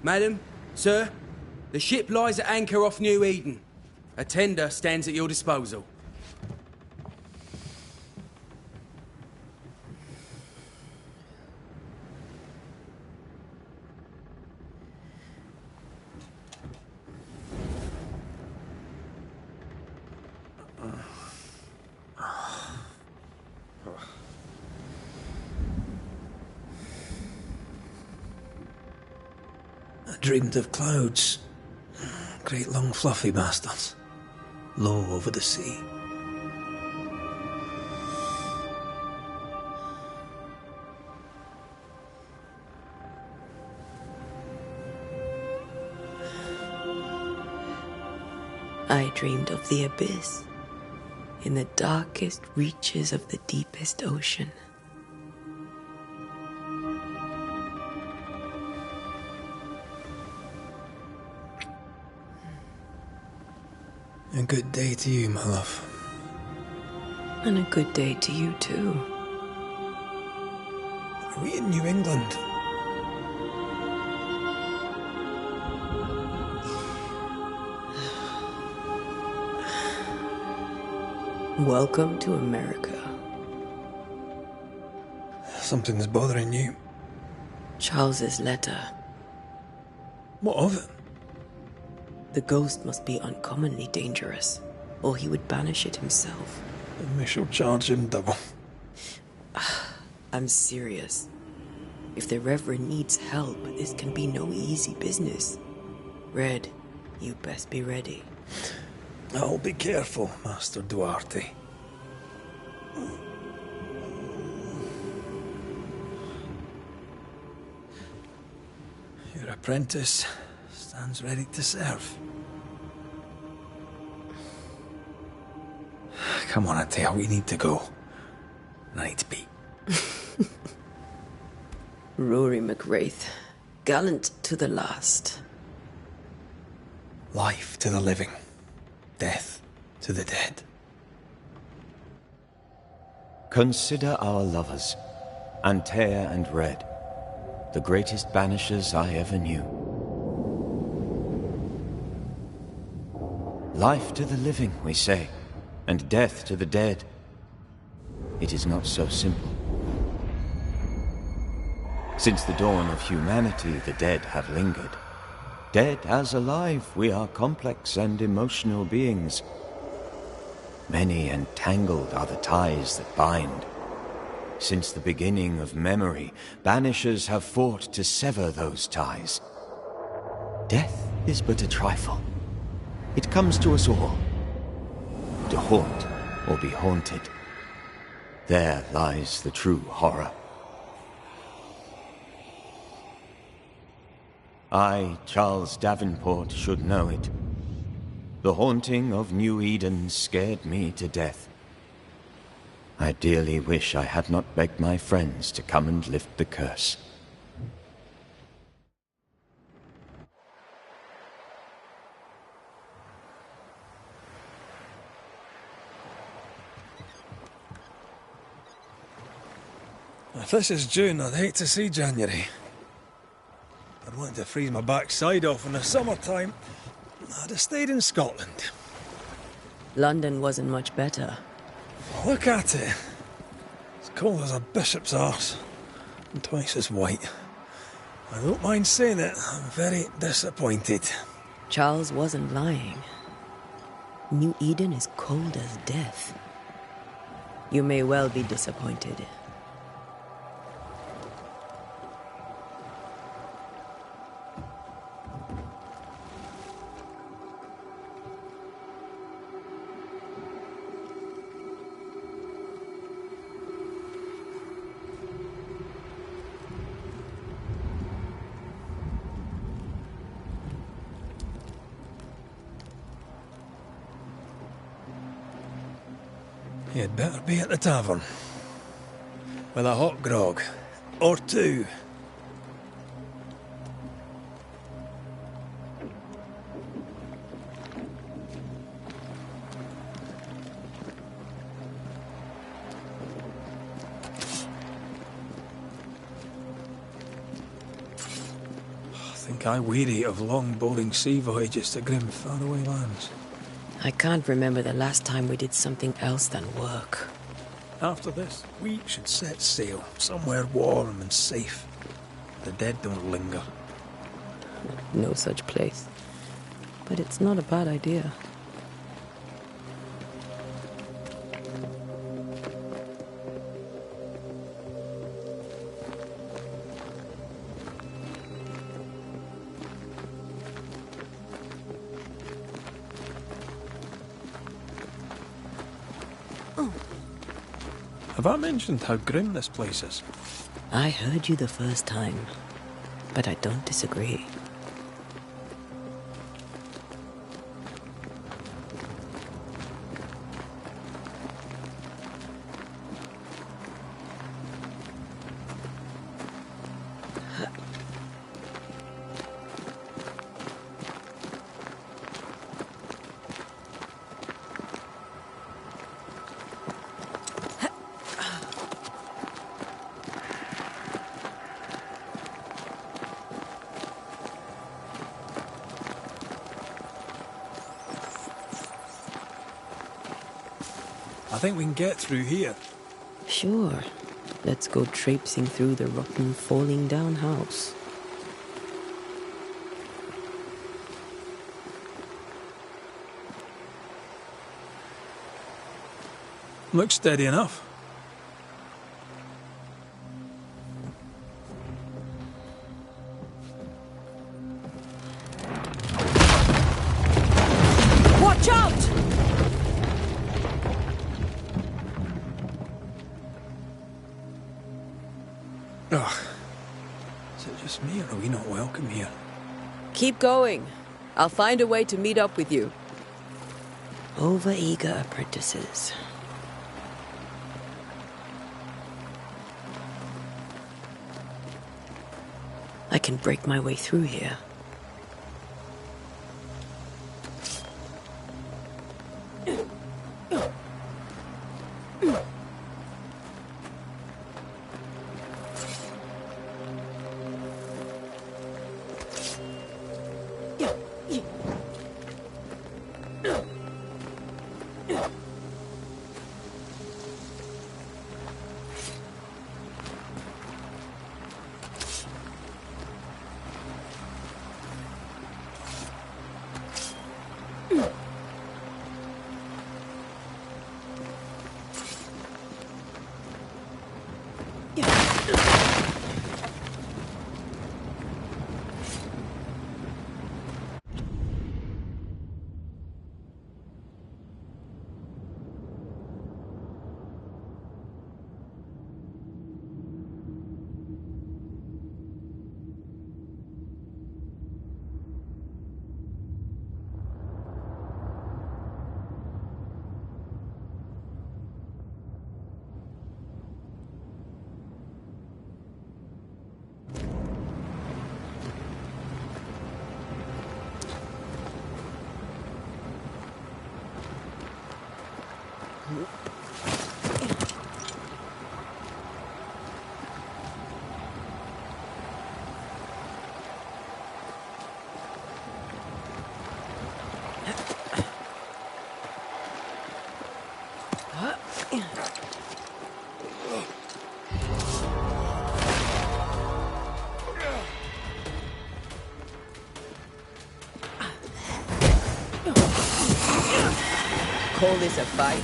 Madam, sir, the ship lies at anchor off New Eden. A tender stands at your disposal. I dreamed of clouds. Great long fluffy bastards. Low over the sea. I dreamed of the abyss, in the darkest reaches of the deepest ocean. A good day to you, my love. And a good day to you, too. Are we in New England? Welcome to America. Something's bothering you. Charles's letter. What of it? The ghost must be uncommonly dangerous, or he would banish it himself. And we shall charge him double. I'm serious. If the Reverend needs help, this can be no easy business. Red, you best be ready. I'll be careful, Master Duarte. Your apprentice stands ready to serve. Come on, Atea, we need to go. Night be. Rory McWraith, gallant to the last. Life to the living, death to the dead. Consider our lovers, Antea and Red, the greatest banishers I ever knew. Life to the living, we say, and death to the dead. It is not so simple. Since the dawn of humanity, the dead have lingered. Dead as alive, we are complex and emotional beings. Many and tangled are the ties that bind. Since the beginning of memory, banishers have fought to sever those ties. Death is but a trifle. It comes to us all. To haunt or be haunted. There lies the true horror. I, Charles Davenport, should know it. The haunting of New Eden scared me to death. I dearly wish I had not begged my friends to come and lift the curse. If this is June, I'd hate to see January. I'd want to freeze my backside off in the summertime. I'd have stayed in Scotland. London wasn't much better. Look at it. As cold as a bishop's arse. And twice as white. I don't mind saying it, I'm very disappointed. Charles wasn't lying. New Eden is cold as death. You may well be disappointed. You'd better be at the tavern. With a hot grog. Or two. I think think I weary of long, boring sea voyages to grim, faraway lands. I can't remember the last time we did something else than work. After this, we should set sail somewhere warm and safe. The dead don't linger. No such place. But it's not a bad idea. Have I mentioned how grim this place is? I heard you the first time, but I don't disagree. I think we can get through here. Sure. Let's go traipsing through the rotten, falling down house. Looks steady enough. Watch out! Ugh. Is it just me, or are we not welcome here? Keep going. I'll find a way to meet up with you. Over-eager apprentices. I can break my way through here. Call this a fight?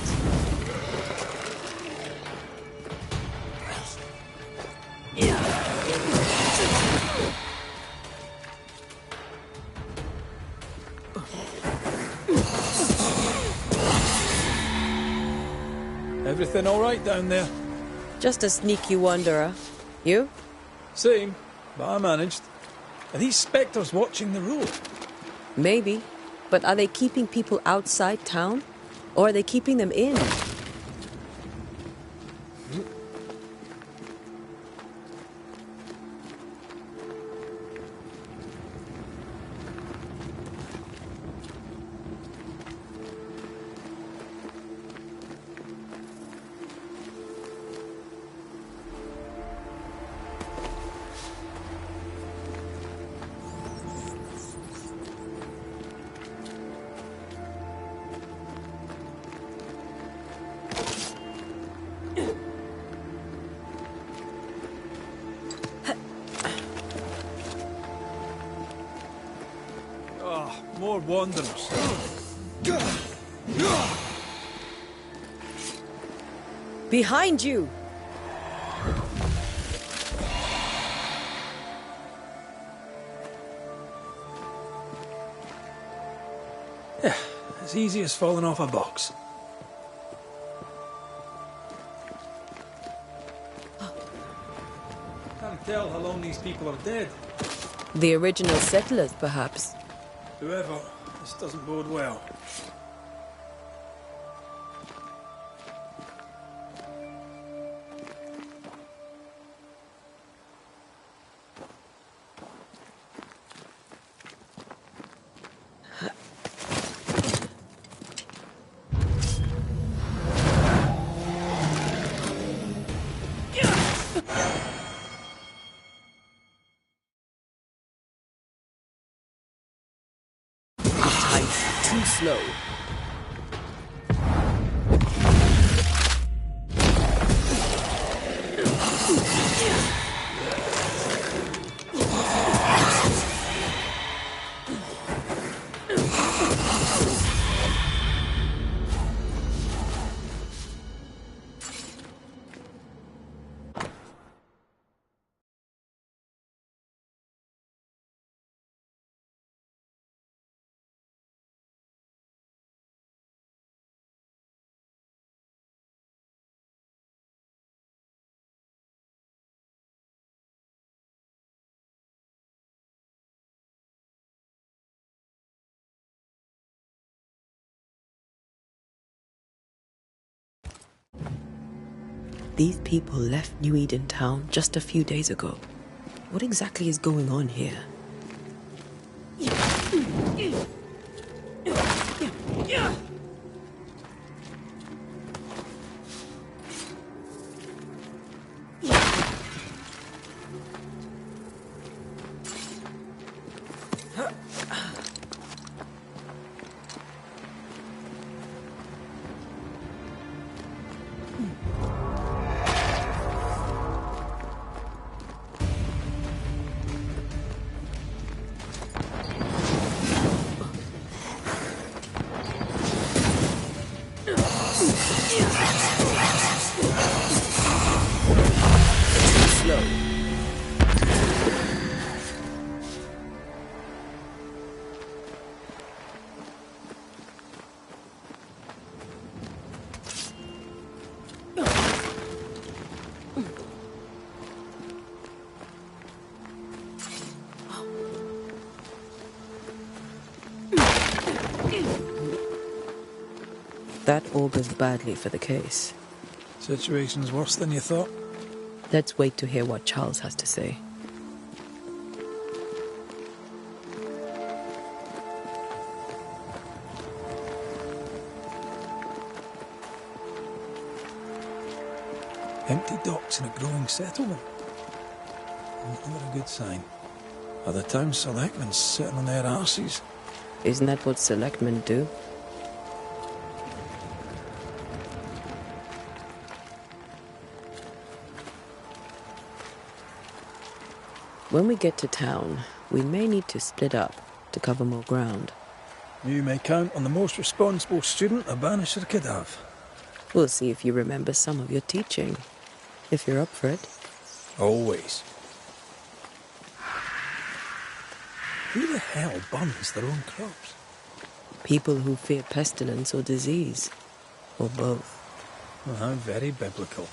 Everything all right down there? Just a sneaky wanderer. You? Same, but I managed. Are these spectres watching the road? Maybe. But are they keeping people outside town? Or are they keeping them in? Ah, more wanderers. Behind you! Yeah, as easy as falling off a box. Can't tell how long these people are dead. The original settlers, perhaps. Whoever, this doesn't bode well. Too slow. These people left New Eden town just a few days ago. What exactly is going on here? That augurs badly for the case. Situation's worse than you thought. Let's wait to hear what Charles has to say. Empty docks in a growing settlement. Never a good sign. Are the town selectmen sitting on their arses? Isn't that what selectmen do? When we get to town, we may need to split up to cover more ground. You may count on the most responsible student a Banisher could have. We'll see if you remember some of your teaching, if you're up for it. Always. Who the hell burns their own crops? People who fear pestilence or disease, or both. Well, how very biblical.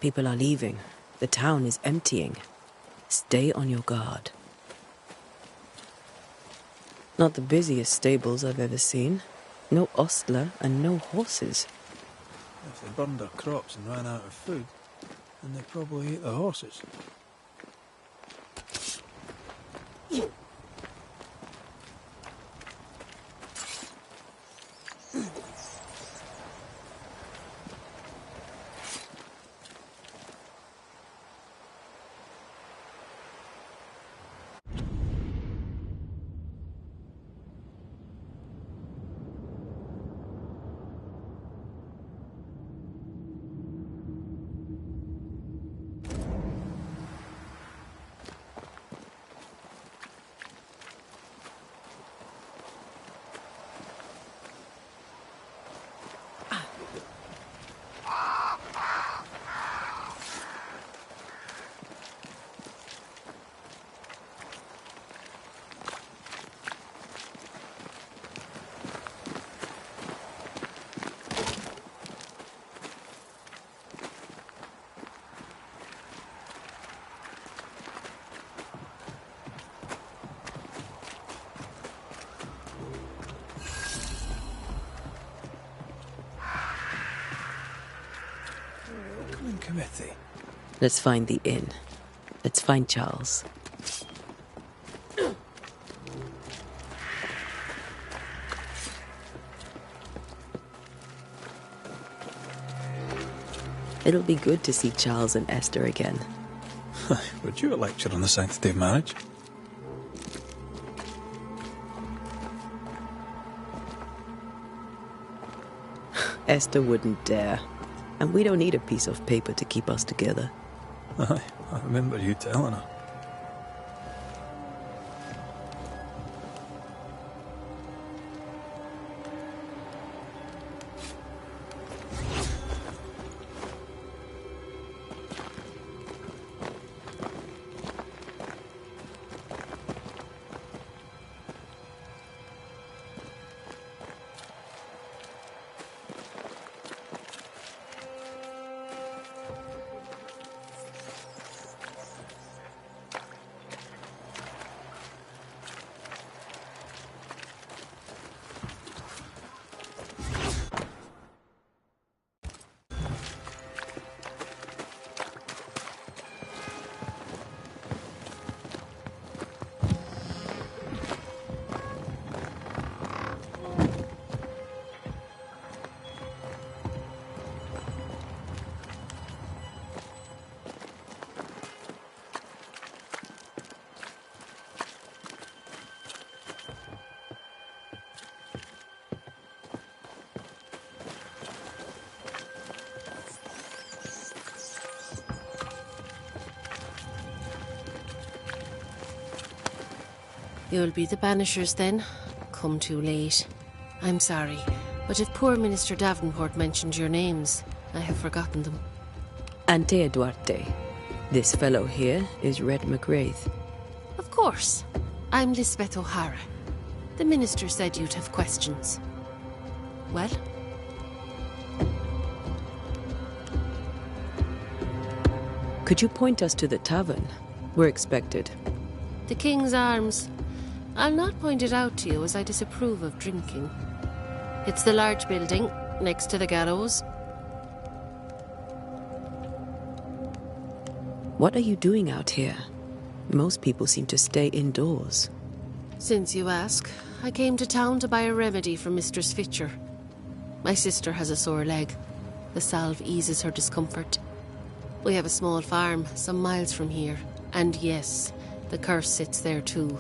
People are leaving. The town is emptying. Stay on your guard. Not the busiest stables I've ever seen. No ostler and no horses. If they burned their crops and ran out of food, then they probably ate the horses. Welcoming committee. Let's find the inn. Let's find Charles. It'll be good to see Charles and Esther again. Would you a lecture on the sanctity of marriage? Esther wouldn't dare. And we don't need a piece of paper to keep us together. Aye, I remember you telling her. You'll be the Banishers then? Come too late. I'm sorry, but if poor Minister Davenport mentioned your names, I have forgotten them. Antea Duarte. This fellow here is Red McGrath. Of course. I'm Lisbeth O'Hara. The Minister said you'd have questions. Well? Could you point us to the tavern? We're expected. The King's Arms. I'll not point it out to you as I disapprove of drinking. It's the large building, next to the gallows. What are you doing out here? Most people seem to stay indoors. Since you ask, I came to town to buy a remedy for Mistress Fitcher. My sister has a sore leg. The salve eases her discomfort. We have a small farm, some miles from here. And yes, the curse sits there too.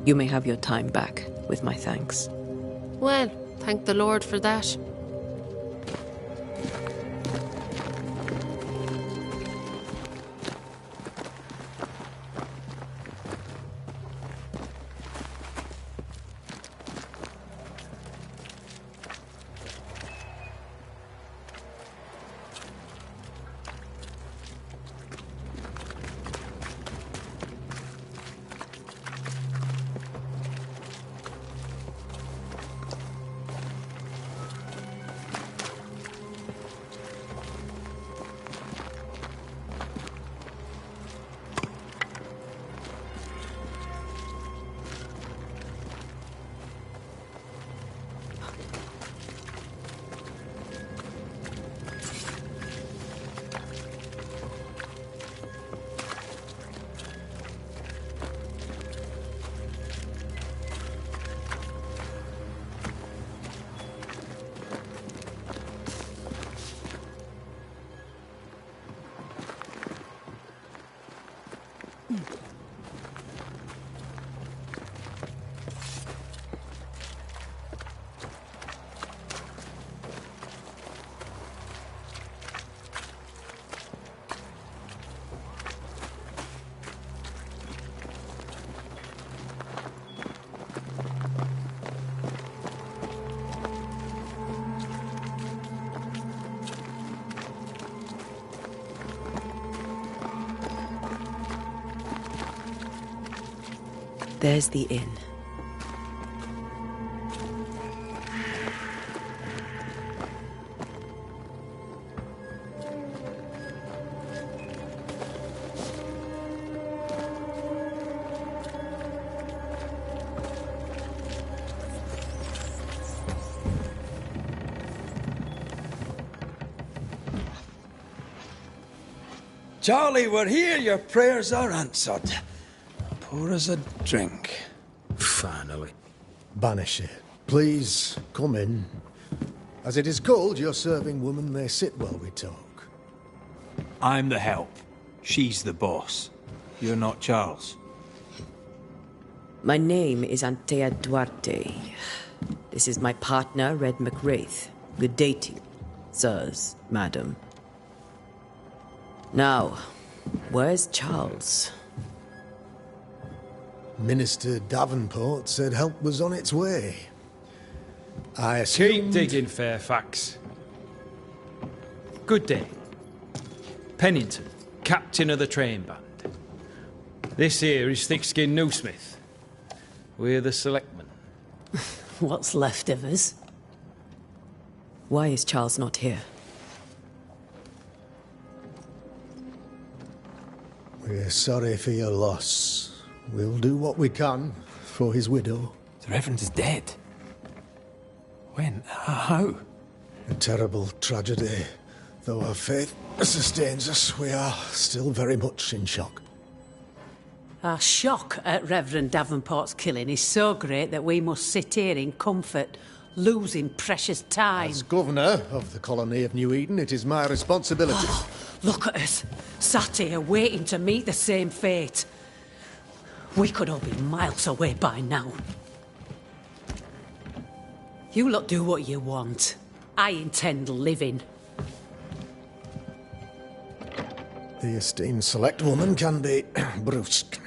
You may have your time back, with my thanks. Well, thank the Lord for that. There's the inn. Charlie, we're here. Your prayers are answered. Pour us a drink. Finally. Banisher, please come in. As it is cold, your serving woman may sit while we talk. I'm the help. She's the boss. You're not Charles. My name is Antea Duarte. This is my partner, Red McWraith. Good day to you, sirs, madam. Now, where's Charles? Minister Davenport said help was on its way. I assumed... Keep digging, Fairfax. Good day. Pennington, captain of the train band. This here is Thick-Skinned Newsmith. We're the selectmen. What's left of us? Why is Charles not here? We're sorry for your loss. We'll do what we can for his widow. The Reverend is dead. When? How? A terrible tragedy. Though our faith sustains us, we are still very much in shock. Our shock at Reverend Davenport's killing is so great that we must sit here in comfort, losing precious time. As governor of the colony of New Eden, it is my responsibility. Look at us, sat here waiting to meet the same fate. We could all be miles away by now. You lot do what you want. I intend living. The esteemed select woman can be brusque.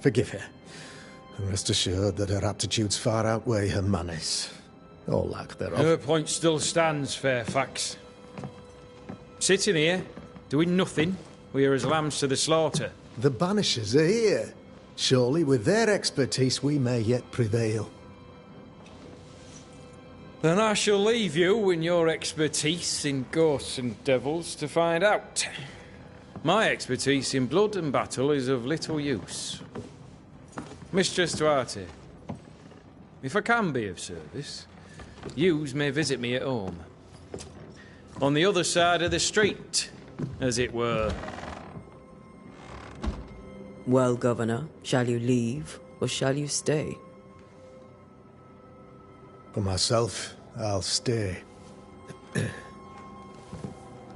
Forgive her. And rest assured that her aptitudes far outweigh her manners. Or lack thereof. Her point still stands, Fairfax. Sitting here, doing nothing, we are as lambs to the slaughter. The Banishers are here. Surely with their expertise we may yet prevail. Then I shall leave you and your expertise in ghosts and devils to find out. My expertise in blood and battle is of little use. Mistress Duarte, if I can be of service, yous may visit me at home. On the other side of the street, as it were. Well, Governor, shall you leave or shall you stay? For myself, I'll stay.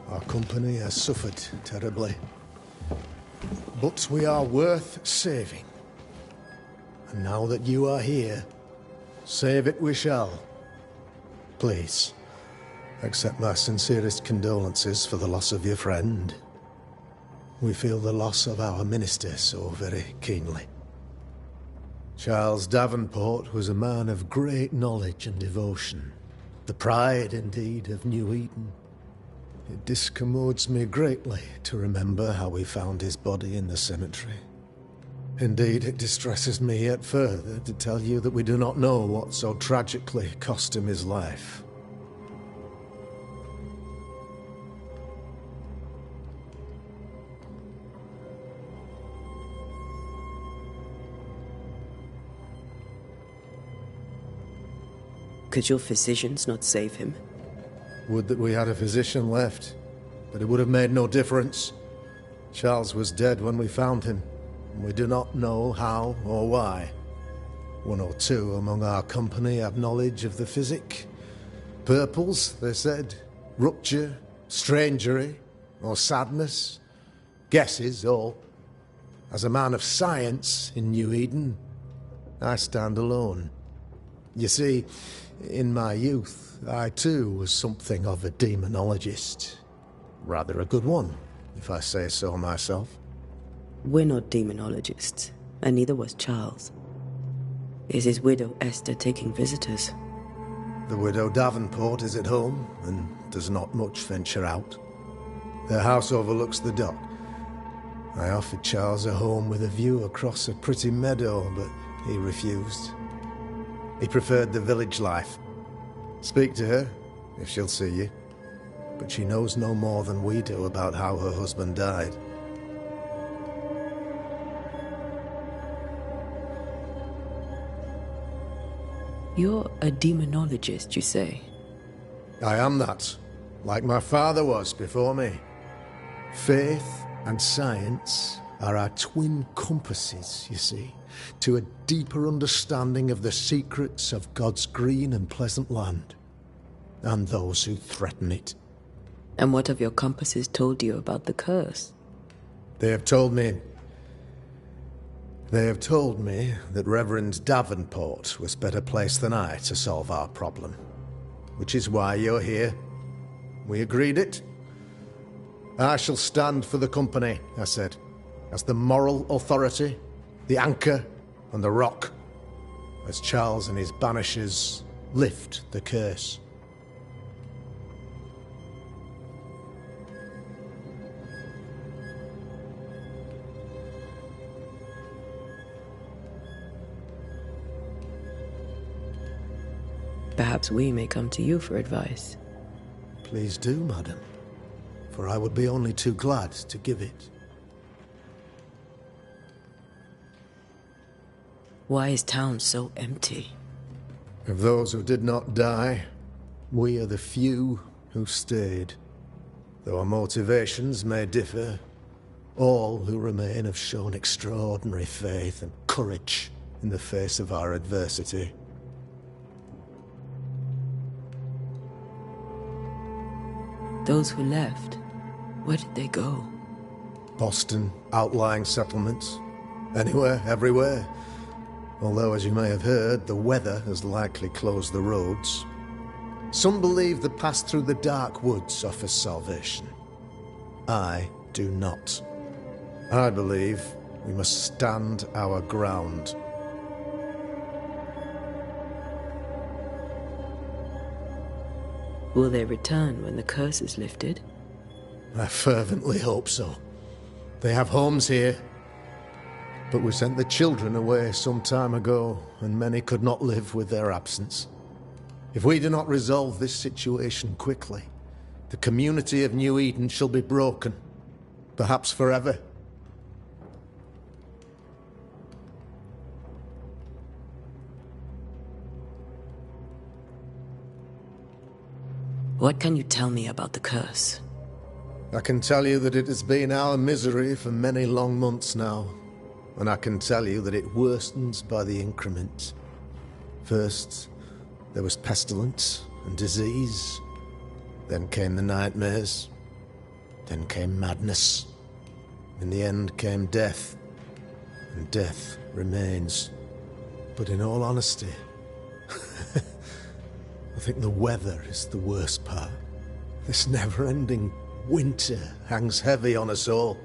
Our company has suffered terribly. But we are worth saving. And now that you are here, save it we shall. Please, accept my sincerest condolences for the loss of your friend. We feel the loss of our minister so very keenly. Charles Davenport was a man of great knowledge and devotion. The pride, indeed, of New Eden. It discommodes me greatly to remember how we found his body in the cemetery. Indeed, it distresses me yet further to tell you that we do not know what so tragically cost him his life. Could your physicians not save him? Would that we had a physician left, but it would have made no difference. Charles was dead when we found him, and we do not know how or why. One or two among our company have knowledge of the physic. Purples, they said, rupture, strangery, or sadness. Guesses, all. As a man of science in New Eden, I stand alone. You see, in my youth, I too was something of a demonologist. Rather a good one, if I say so myself. We're not demonologists, and neither was Charles. Is his widow Esther taking visitors? The widow Davenport is at home, and does not much venture out. Their house overlooks the dock. I offered Charles a home with a view across a pretty meadow, but he refused. He preferred the village life. Speak to her, if she'll see you. But she knows no more than we do about how her husband died. You're a demonologist, you say? I am that, like my father was before me. Faith and science are our twin compasses, you see, to a deeper understanding of the secrets of God's green and pleasant land, and those who threaten it. And what have your compasses told you about the curse? They have told me that Reverend Davenport was better placed than I to solve our problem. Which is why you're here. We agreed it. I shall stand for the company, I said, as the moral authority, the anchor, and the rock, as Charles and his Banishers lift the curse. Perhaps we may come to you for advice. Please do, madam, for I would be only too glad to give it. Why is town so empty? Of those who did not die, we are the few who stayed. Though our motivations may differ, all who remain have shown extraordinary faith and courage in the face of our adversity. Those who left, where did they go? Boston, outlying settlements. Anywhere, everywhere. Although, as you may have heard, the weather has likely closed the roads. Some believe the path through the dark woods offers salvation. I do not. I believe we must stand our ground. Will they return when the curse is lifted? I fervently hope so. They have homes here. But we sent the children away some time ago, and many could not live with their absence. If we do not resolve this situation quickly, the community of New Eden shall be broken, perhaps forever. What can you tell me about the curse? I can tell you that it has been our misery for many long months now, and I can tell you that it worsens by the increment. First, there was pestilence and disease. Then came the nightmares. Then came madness. In the end came death. And death remains. But in all honesty, I think the weather is the worst part. This never-ending winter hangs heavy on us all.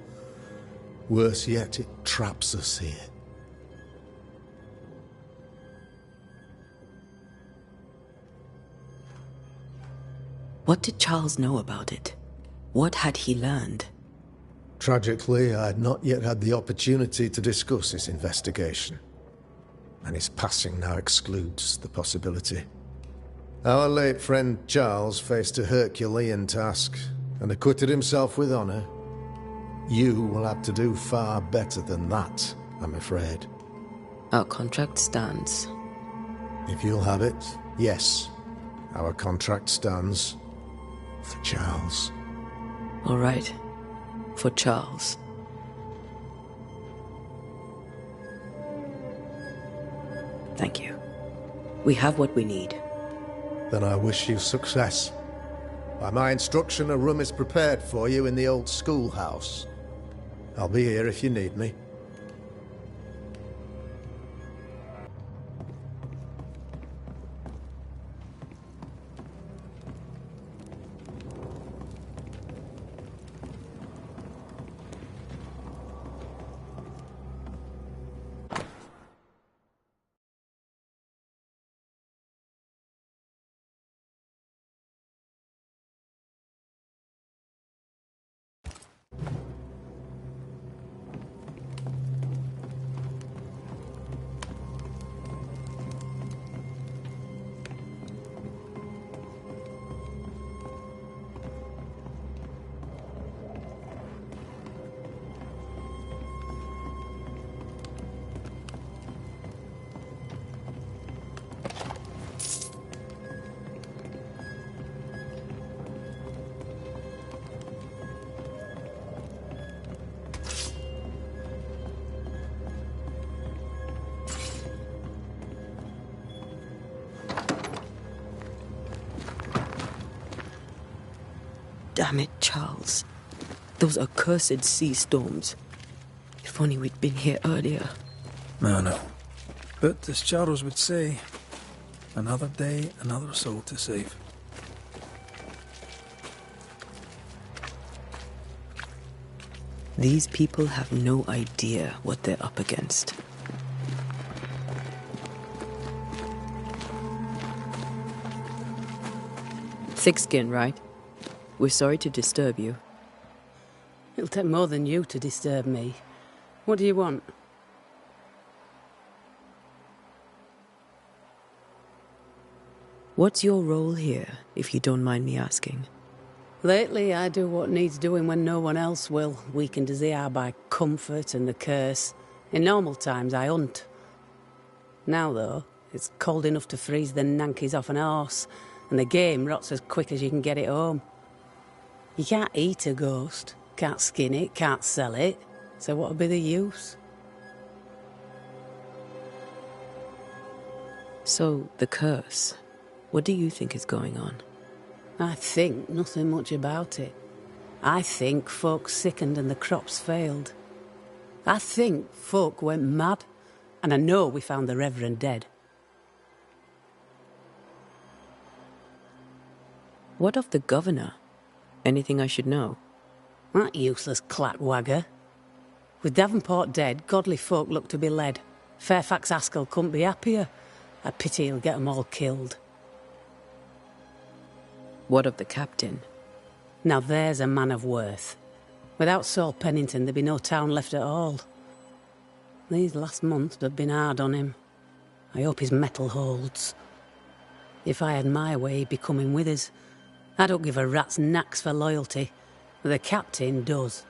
Worse yet, it traps us here. What did Charles know about it? What had he learned? Tragically, I had not yet had the opportunity to discuss his investigation, and his passing now excludes the possibility. Our late friend Charles faced a Herculean task, and acquitted himself with honor. You will have to do far better than that, I'm afraid. Our contract stands. If you'll have it, yes. Our contract stands. For Charles. All right. For Charles. Thank you. We have what we need. Then I wish you success. By my instruction, a room is prepared for you in the old schoolhouse. I'll be here if you need me. Damn it, Charles. Those accursed sea storms. If only we'd been here earlier. I know. But as Charles would say, another day, another soul to save. These people have no idea what they're up against. Thick skin, right? We're sorry to disturb you. It'll take more than you to disturb me. What do you want? What's your role here, if you don't mind me asking? Lately, I do what needs doing when no one else will, weakened as they are by comfort and the curse. In normal times, I hunt. Now, though, it's cold enough to freeze the nankies off an horse, and the game rots as quick as you can get it home. You can't eat a ghost, can't skin it, can't sell it, so what would be the use? So, the curse. What do you think is going on? I think nothing much about it. I think folk sickened and the crops failed. I think folk went mad, and I know we found the Reverend dead. What of the governor? Anything I should know? That useless clapwagger. With Davenport dead, godly folk look to be led. Fairfax Askell couldn't be happier. I pity he'll get 'em all killed. What of the captain? Now there's a man of worth. Without Saul Pennington, there'd be no town left at all. These last months have been hard on him. I hope his mettle holds. If I had my way, he'd be coming with us. I don't give a rat's knacks for loyalty. The captain does.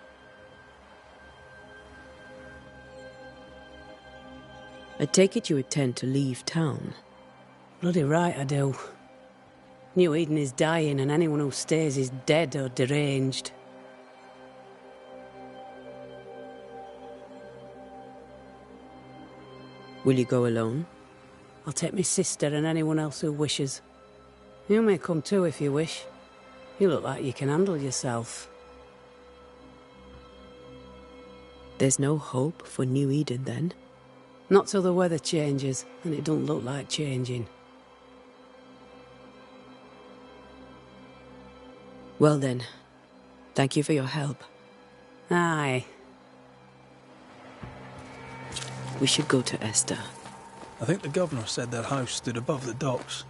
I take it you intend to leave town. Bloody right I do. New Eden is dying, and anyone who stays is dead or deranged. Will you go alone? I'll take my sister and anyone else who wishes. You may come too if you wish. You look like you can handle yourself. There's no hope for New Eden, then? Not till the weather changes, and it don't look like changing. Well then, thank you for your help. Aye. We should go to Esther. I think the governor said their house stood above the docks.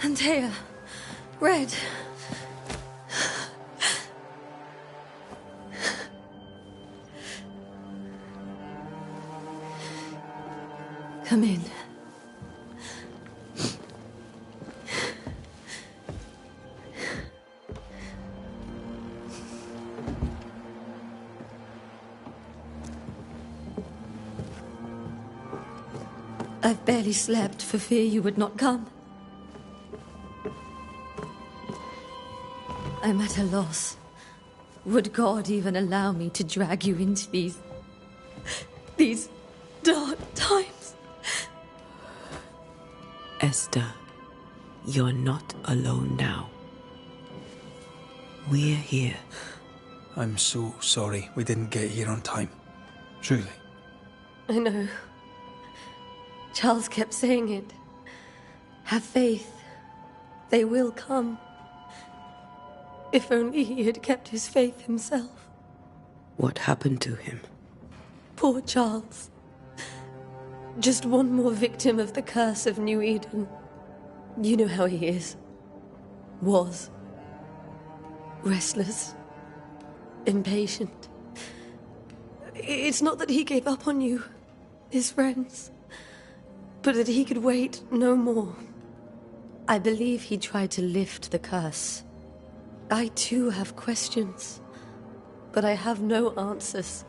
Antea, Red. Come in. I've barely slept for fear you would not come. I'm at a loss. Would God even allow me to drag you into these dark times? Esther, you're not alone now. We're here. I'm so sorry we didn't get here on time. Truly. I know. Charles kept saying it. Have faith. They will come. If only he had kept his faith himself. What happened to him? Poor Charles. Just one more victim of the curse of New Eden. You know how he is. Was. Restless. Impatient. It's not that he gave up on you, his friends. but that he could wait no more. I believe he tried to lift the curse. I too have questions, but I have no answers.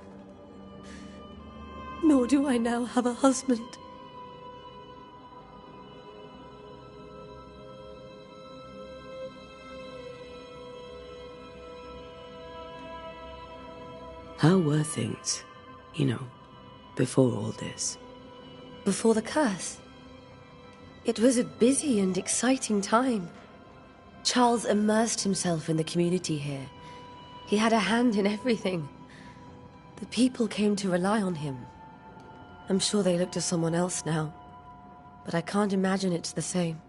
Nor do I now have a husband. How were things, before all this? Before the curse? It was a busy and exciting time. Charles immersed himself in the community here. He had a hand in everything. The people came to rely on him. I'm sure they look to someone else now, but I can't imagine it's the same.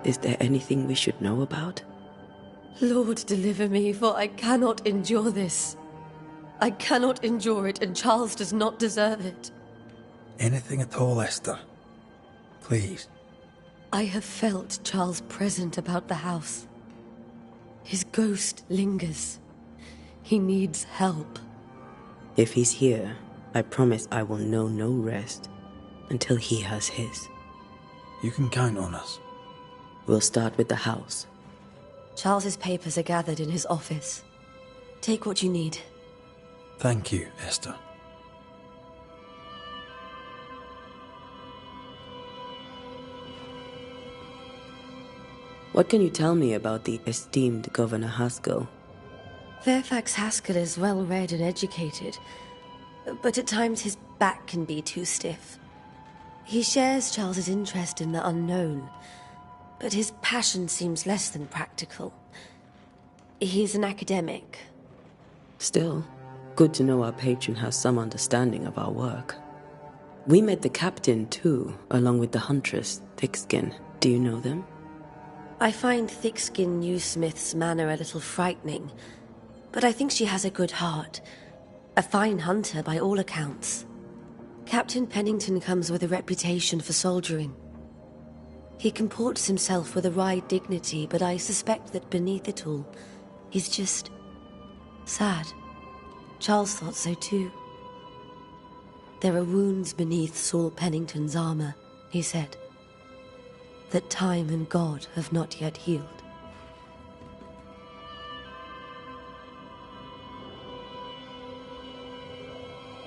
Is there anything we should know about? Lord, deliver me, for I cannot endure this. I cannot endure it, and Charles does not deserve it. Anything at all, Esther. Please. I have felt Charles present about the house. His ghost lingers. He needs help. If he's here, I promise I will know no rest until he has his. You can count on us. We'll start with the house. Charles's papers are gathered in his office. Take what you need. Thank you, Esther. What can you tell me about the esteemed Governor Haskell? Fairfax Haskell is well read and educated, but at times his back can be too stiff. He shares Charles's interest in the unknown, but his passion seems less than practical. He's an academic. Still, good to know our patron has some understanding of our work. We met the captain, too, along with the huntress, Thickskin. Do you know them? I find Thickskin Newsmith's manner a little frightening, but I think she has a good heart. A fine hunter by all accounts. Captain Pennington comes with a reputation for soldiering. He comports himself with a wry dignity, but I suspect that beneath it all, he's just sad. Charles thought so too. There are wounds beneath Saul Pennington's armor, he said, that time and God have not yet healed.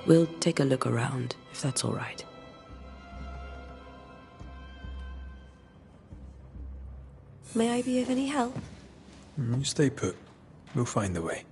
We'll take a look around, if that's all right. May I be of any help? You stay put. We'll find the way.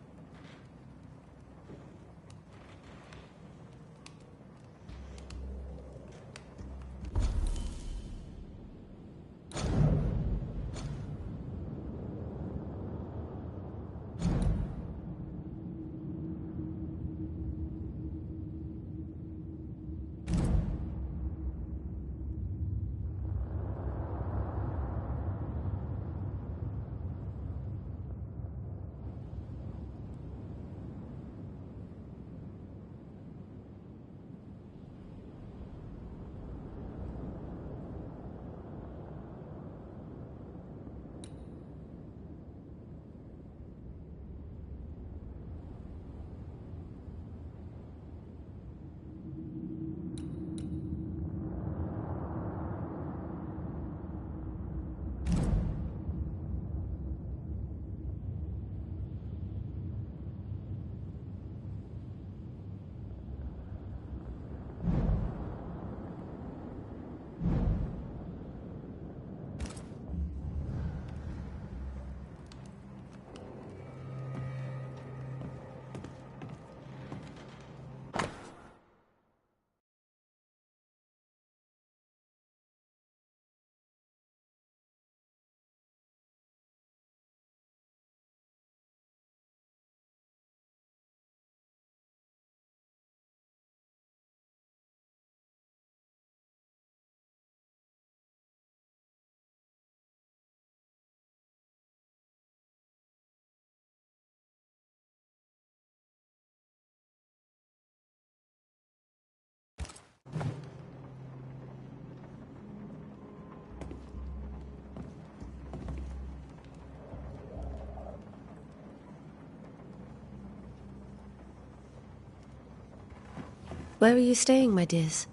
Where are you staying, my dears?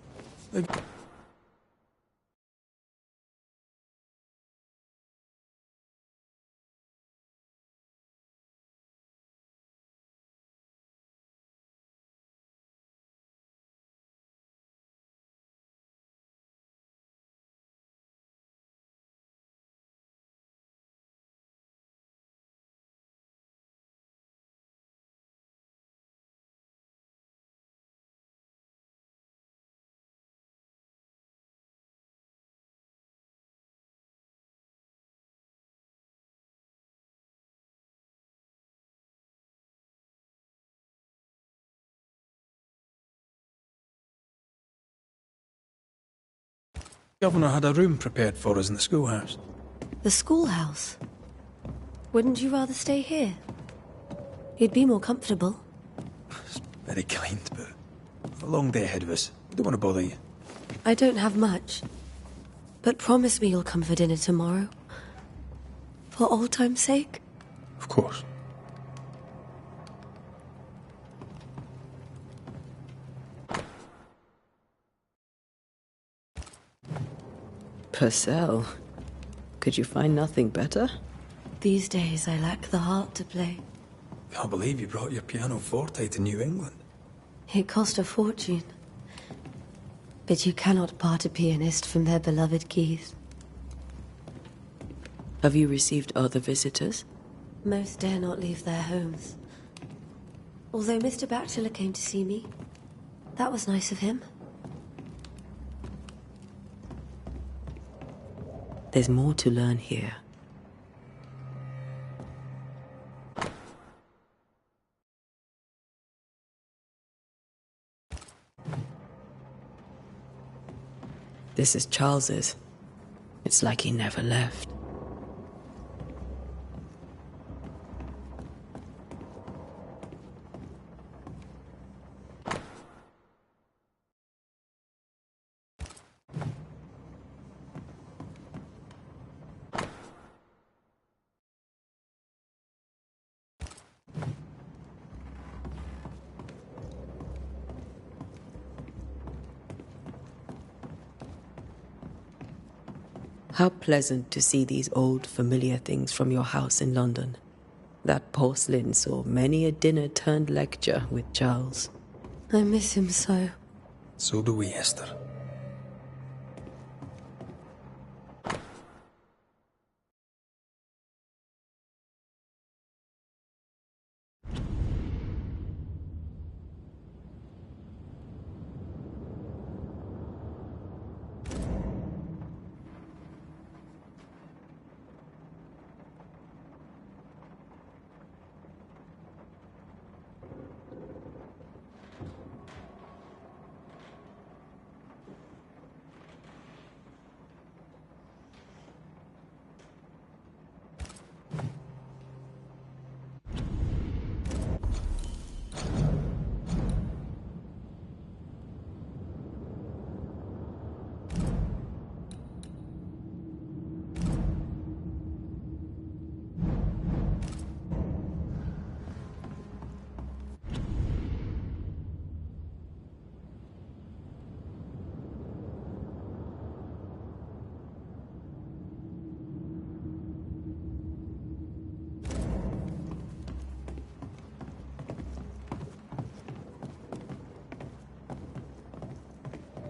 The Governor had a room prepared for us in the schoolhouse. The schoolhouse? Wouldn't you rather stay here? You'd be more comfortable. Very kind, but we've a long day ahead of us. We don't want to bother you. I don't have much. But promise me you'll come for dinner tomorrow. For old time's sake. Of course. Purcell, could you find nothing better? These days I lack the heart to play. Can't believe you brought your piano forte to New England. It cost a fortune. But you cannot part a pianist from their beloved keys. Have you received other visitors? Most dare not leave their homes. Although Mr. Bachelor came to see me. That was nice of him. There's more to learn here. This is Charles's. It's like he never left. How pleasant to see these old, familiar things from your house in London. That porcelain saw many a dinner-turned-lecture with Charles. I miss him so. So do we, Esther.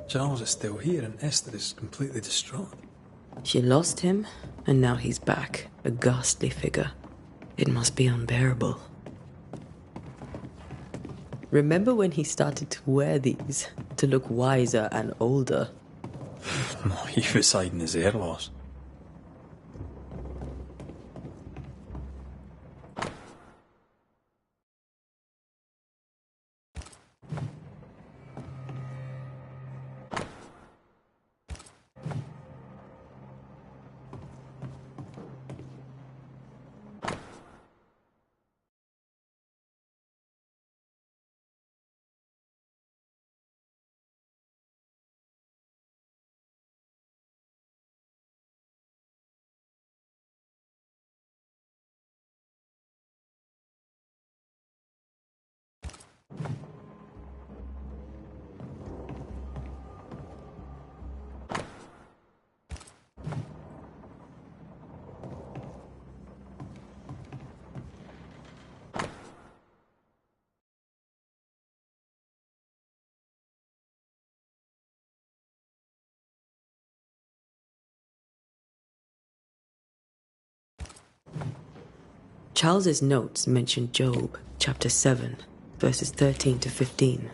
Charles is still here and Esther is completely distraught. She lost him, and now he's back, a ghastly figure. It must be unbearable. Remember when he started to wear these, to look wiser and older? He was hiding his hair loss. Charles's notes mention Job, chapter 7, verses 13 to 15.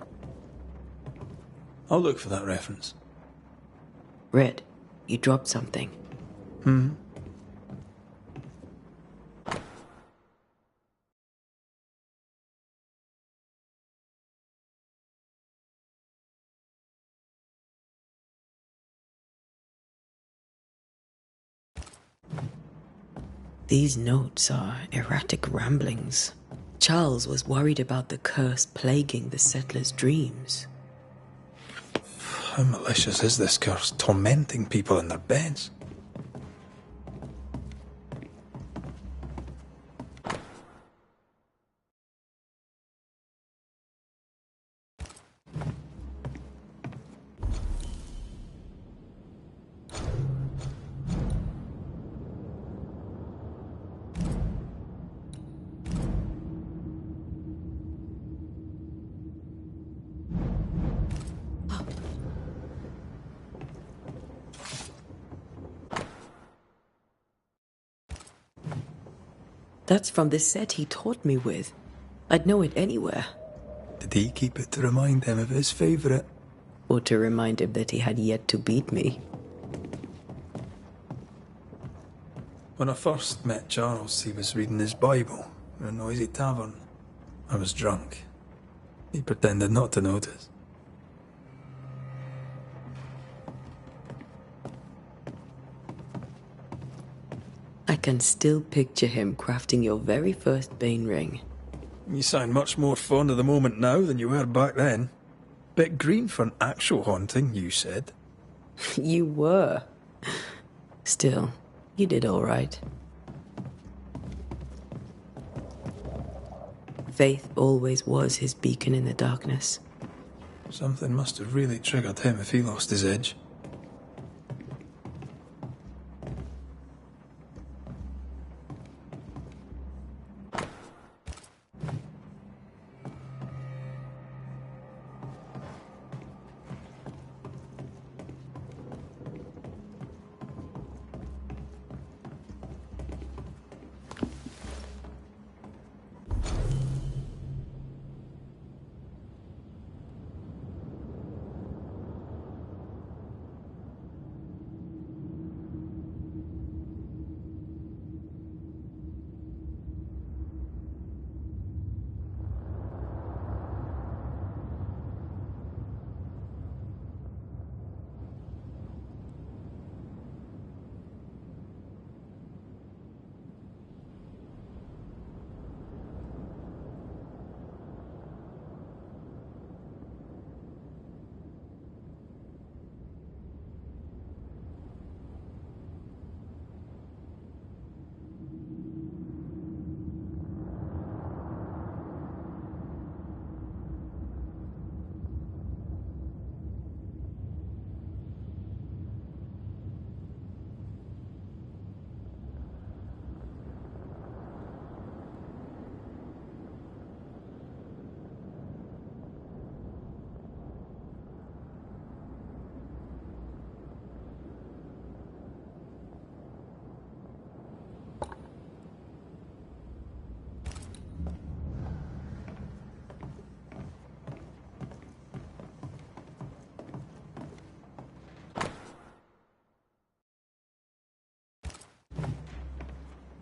I'll look for that reference. Red, you dropped something. These notes are erratic ramblings. Charles was worried about the curse plaguing the settlers' dreams. How malicious is this curse, tormenting people in their beds? That's from the set he taught me with. I'd know it anywhere. Did he keep it to remind him of his favourite? Or to remind him that he had yet to beat me. When I first met Charles, he was reading his Bible in a noisy tavern. I was drunk. He pretended not to notice. I can still picture him crafting your very first Bane ring. You sound much more fond of the moment now than you were back then. Bit green for an actual haunting, you said. You were. Still, you did all right. Faith always was his beacon in the darkness. Something must have really triggered him if he lost his edge.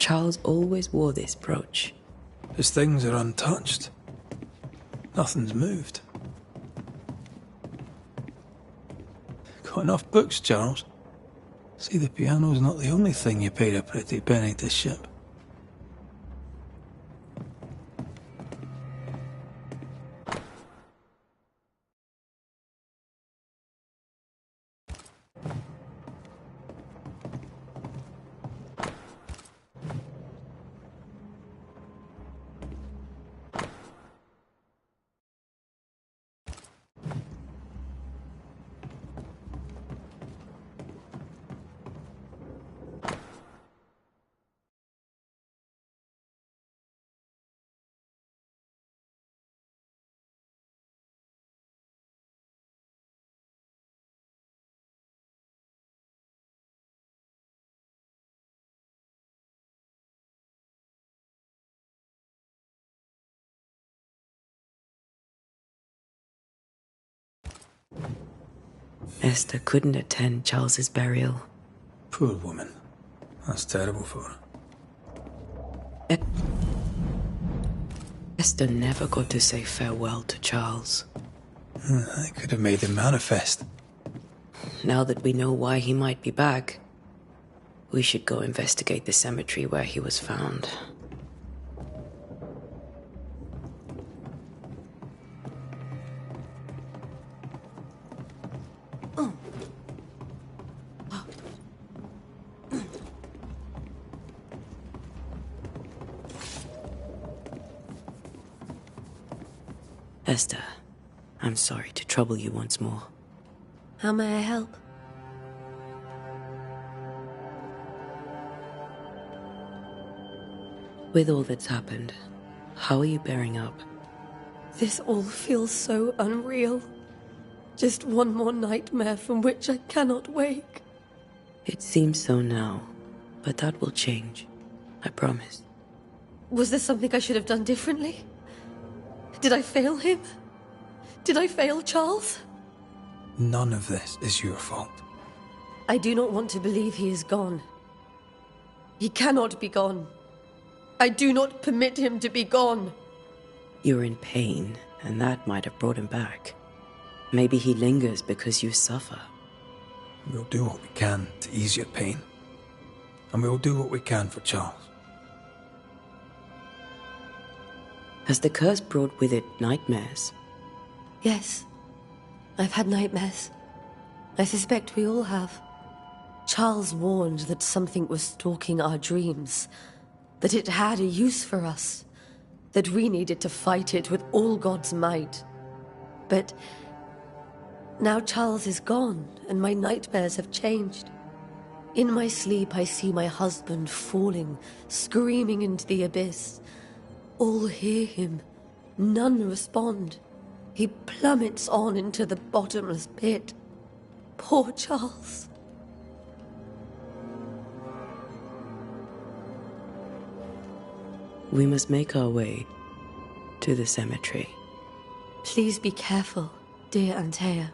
Charles always wore this brooch. His things are untouched. Nothing's moved. Got enough books, Charles? See, the piano's not the only thing you paid a pretty penny to ship. Esther couldn't attend Charles's burial. Poor woman. That's terrible for her. Esther never got to say farewell to Charles. I could have made him manifest. Now that we know why he might be back, we should go investigate the cemetery where he was found. Esther, I'm sorry to trouble you once more. How may I help? With all that's happened, how are you bearing up? This all feels so unreal. Just one more nightmare from which I cannot wake. It seems so now, but that will change. I promise. Was there something I should have done differently? Did I fail him? Did I fail Charles? None of this is your fault. I do not want to believe he is gone. He cannot be gone. I do not permit him to be gone. You're in pain, and that might have brought him back. Maybe he lingers because you suffer. We'll do what we can to ease your pain. And we'll do what we can for Charles. Has the curse brought with it nightmares? Yes. I've had nightmares. I suspect we all have. Charles warned that something was stalking our dreams, that it had a use for us, that we needed to fight it with all God's might. But now Charles is gone, and my nightmares have changed. In my sleep, I see my husband falling, screaming into the abyss. All hear him. None respond. He plummets on into the bottomless pit. Poor Charles. We must make our way to the cemetery. Please be careful, dear Antea.